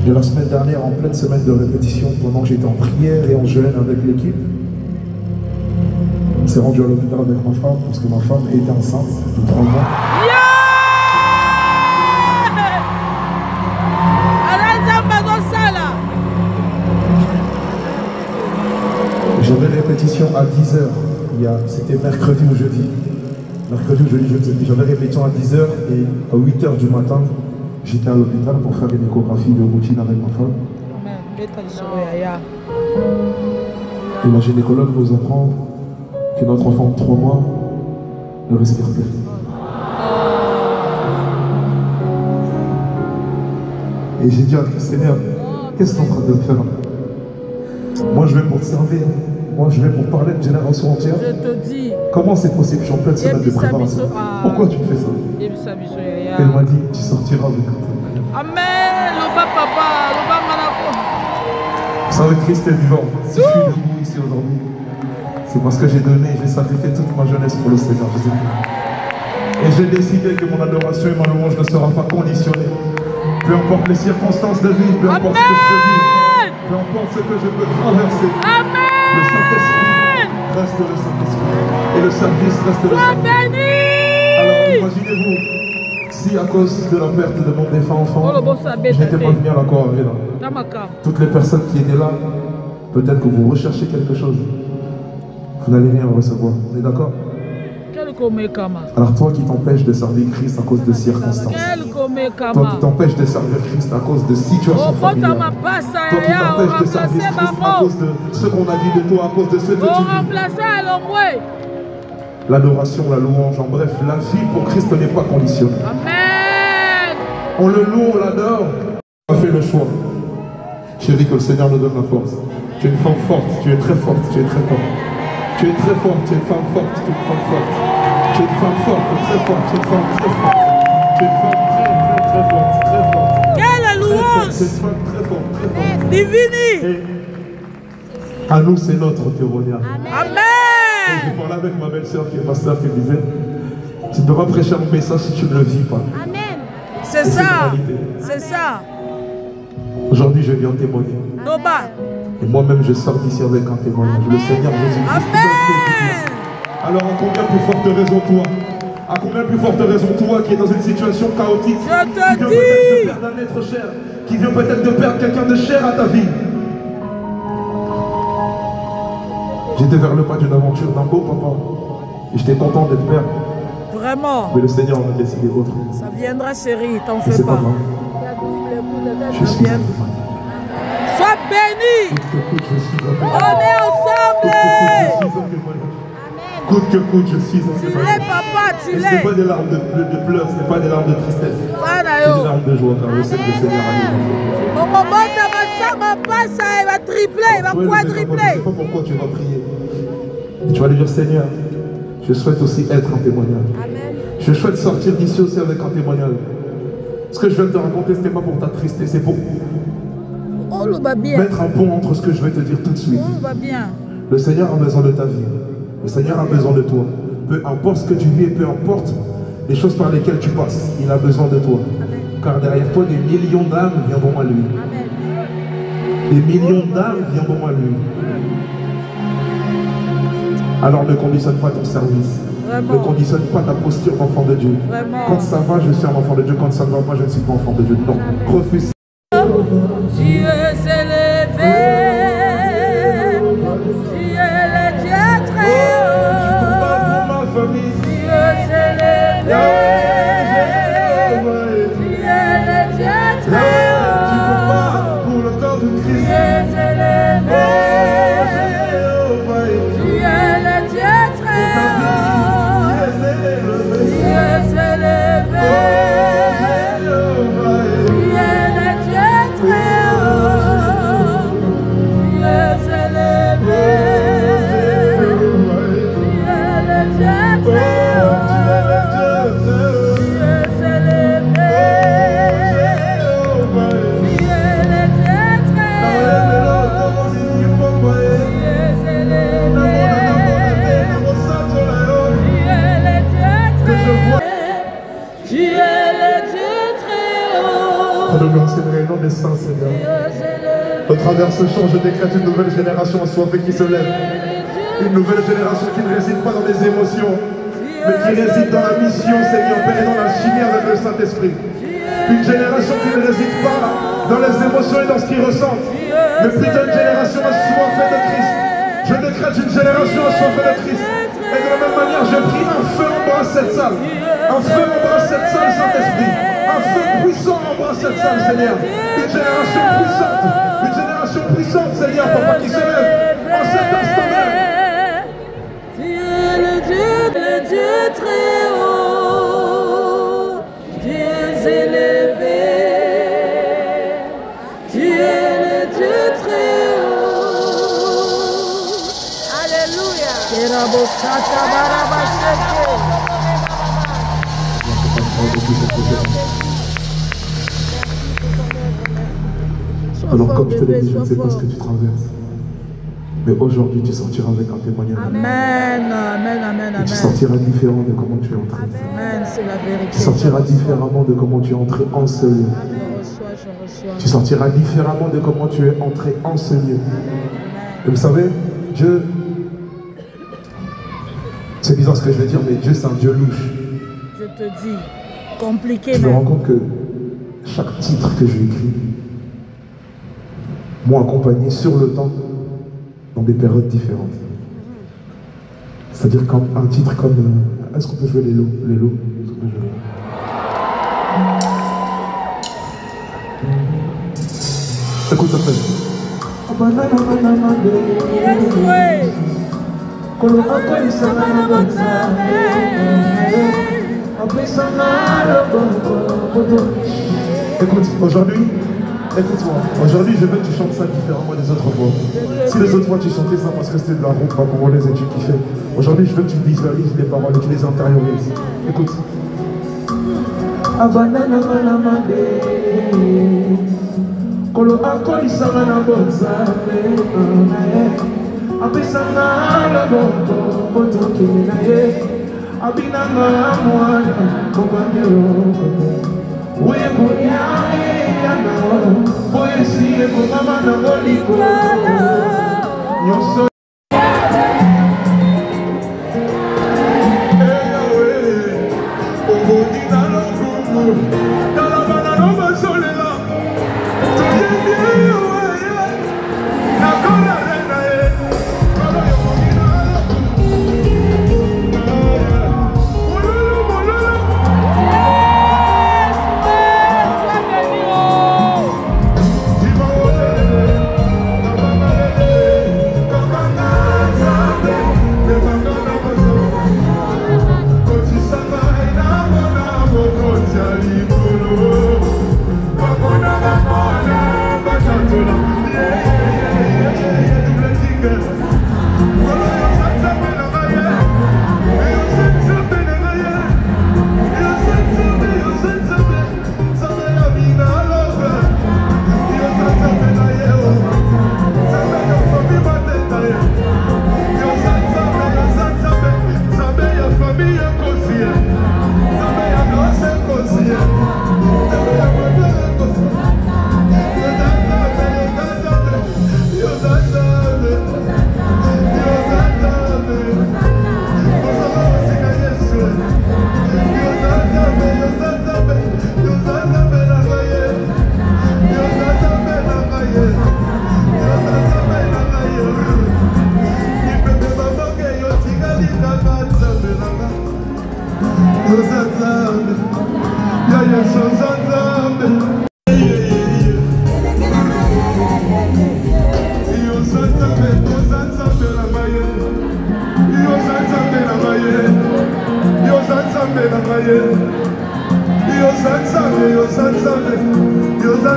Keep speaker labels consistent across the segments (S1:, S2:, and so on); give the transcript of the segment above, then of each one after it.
S1: Et la semaine dernière, en pleine semaine de répétition, pendant que j'étais en prière et en jeûne avec l'équipe, on s'est rendu à l'hôpital avec ma femme parce que ma femme était enceinte de 3 mois. J'avais répétition à 10h. C'était mercredi ou jeudi. Mercredi ou jeudi, je ne sais plus. J'avais répétition à 10h et à 8h du matin, j'étais à l'hôpital pour faire une échographie de routine avec ma femme. Et la gynécologue nous apprend que notre enfant de 3 mois ne respire plus. Et j'ai dit à Christ, Seigneur, qu'est-ce que tu es en train de me faire? Moi je vais pour te servir. Moi je vais pour parler de génération entière.
S2: Je te dis.
S1: Comment c'est possible? Je suis en pleine semaine de préparation. Pourquoi tu me fais ça? Elle m'a dit, tu sortiras avec toi.
S2: Amen.
S1: Vous savez, Christ est vivant. Si je suis debout ici aujourd'hui, c'est parce que j'ai donné, j'ai sacrifié toute ma jeunesse pour le Seigneur Jésus. Et j'ai décidé que mon adoration et ma louange ne sera pas conditionnée. Peu importe les circonstances de vie, peu importe ce que je peux vivre, peu importe ce que je peux traverser.
S2: Amen.
S1: Le Saint-Esprit reste le Saint-Esprit. Et le service reste le Saint-Esprit. Alors imaginez-vous, si à cause de la perte de mon défunt enfant, je n'étais pas venu à la Croix Arena. Toutes les personnes qui étaient là, peut-être que vous recherchez quelque chose, vous n'allez rien recevoir. On est d'accord? Alors toi qui t'empêches de servir Christ à cause de circonstances, toi qui t'empêches de servir Christ à cause de situations familiales, toi qui t'empêches de servir Christ à cause de ce qu'on a dit de toi, à cause de ce que tu vis. L'adoration, la louange, en bref, la vie pour Christ n'est pas conditionnée.
S2: Amen.
S1: On le loue, on l'adore. On a fait le choix. Chérie, que le Seigneur nous donne la force. Tu es une femme forte, tu es très forte, tu es très forte. Tu es très forte, tu es une femme forte, tu es une femme forte. Tu es une femme forte, très forte, tu es une femme très forte. Tu es une femme très forte, très forte.
S2: Quelle louange!
S1: Tu es une femme très forte, très forte.
S2: Divini!
S1: Et à nous, c'est notre témoignage.
S2: Amen!
S1: Et je parlais avec ma belle-sœur qui est ma sœur qui me disait, tu ne peux pas prêcher un message si tu ne le vis pas.
S2: Amen! C'est ça! C'est ça!
S1: Aujourd'hui, je viens témoigner. Et moi-même, je sors d'ici avec un témoignage. Le Seigneur Jésus-Christ.
S2: Amen!
S1: Alors, à combien plus forte raison toi? À combien plus forte raison toi qui es dans une situation chaotique, qui vient peut-être de perdre un être cher, qui vient peut-être de perdre quelqu'un de cher à ta vie. J'étais vers le pas d'une aventure d'un beau papa. Et j'étais content d'être père.
S2: Vraiment.
S1: Mais le Seigneur en a décidé autre.
S2: Ça viendra, chérie, t'en fais
S1: pas.
S2: pas.
S1: Je suis
S2: Sois béni. On est ensemble.
S1: Coûte que coûte, je suis un
S2: Tu l'es, papa, tu l'es.
S1: Ce n'est pas des larmes de pleurs, ce n'est pas des larmes de tristesse. C'est des larmes de joie, car je sais que le Seigneur a dit.
S2: Au moment où ça va pas, ça va tripler, il va quadrupler.
S1: Je ne sais pas pourquoi tu vas prier. Et tu vas lui dire, Seigneur, je souhaite aussi être un témoignage.
S2: Amen.
S1: Je souhaite sortir d'ici aussi avec un témoignage. Ce que je viens de te raconter, ce n'est pas pour t'attrister, c'est pour mettre un pont entre ce que je vais te dire tout de suite. Le Seigneur a besoin de ta vie. Le Seigneur a besoin de toi. Peu importe ce que tu vis et peu importe les choses par lesquelles tu passes, il a besoin de toi.
S2: Amen.
S1: Car derrière toi, des millions d'âmes viendront à lui.
S2: Amen.
S1: Des millions d'âmes viendront à lui. Alors ne conditionne pas ton service.
S2: Vraiment.
S1: Ne conditionne pas ta posture d'enfant de Dieu.
S2: Vraiment.
S1: Quand ça va, je suis un enfant de Dieu. Quand ça ne va pas, je ne suis pas enfant de Dieu. Non, refuse.
S2: Dieu s'est levé. Dieu est le Dieu très haut. Dieu s'est levé. Dieu est le Dieu très haut.
S1: Pour le corps de Christ.
S2: Dieu s'est levé. Dieu est le Dieu très haut. Dieu s'est levé. Dieu est le Dieu très haut.
S1: et non des saints, Seigneur. Au travers ce chant, je décrète une nouvelle génération assoiffée qui se lève. Une nouvelle génération qui ne réside pas dans les émotions, mais qui réside dans la mission, Seigneur, Père, et dans la chimie avec le Saint-Esprit. Une génération qui ne réside pas dans les émotions et dans ce qu'ils ressentent, mais plutôt une génération assoiffée de Christ. Je décrète une génération assoiffée de Christ. Et de la même manière, je prie un feu embrasse cette salle. Un feu embrasse cette salle, Saint-Esprit. Un feu puissant embrasse cette salle, Seigneur. Une génération puissante, Seigneur, Papa, qui se lève en cet instant même.
S2: Le Dieu très haut, Dieu élevé. Tu es le Dieu très haut. Alléluia.
S1: Alors comme je te l'ai dit, je ne sais pas ce que tu traverses. Mais aujourd'hui, tu sortiras avec un témoignage.
S2: Amen, amen, amen, amen.
S1: Tu sortiras différent de comment tu es entré.
S2: Amen, c'est la vérité.
S1: Tu sortiras différemment de comment tu es entré en ce lieu.
S2: Je reçois.
S1: Tu sortiras différemment de comment tu es entré en ce lieu. Et vous savez, Dieu... C'est bizarre ce que je vais dire, mais Dieu, c'est un Dieu louche.
S2: Je te dis, compliqué.
S1: Je me rends compte que chaque titre que j'ai écrit m'ont accompagné sur le temps dans des périodes différentes. C'est-à-dire comme un titre comme... Est-ce qu'on peut jouer les lots? Les lots? Est-ce qu'on peut jouer? Écoute ça fait. Écoute, aujourd'hui, écoute-moi, aujourd'hui je veux que tu chantes ça différemment des autres fois. Si les autres fois tu chantais ça parce que c'était de la route, pas pour les études qui fait. Aujourd'hui je veux que tu visualises les paroles et que tu les intériorises. Écoute.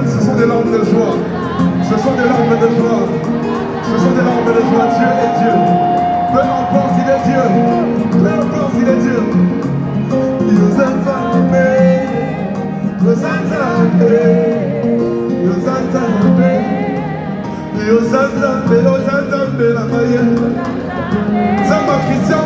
S1: Ce sont des larmes de joie. Ce sont des larmes de joie. Ce sont des larmes de joie. Dieu est Dieu. Peu importe, il est Dieu. Peu importe, il est Dieu. Christian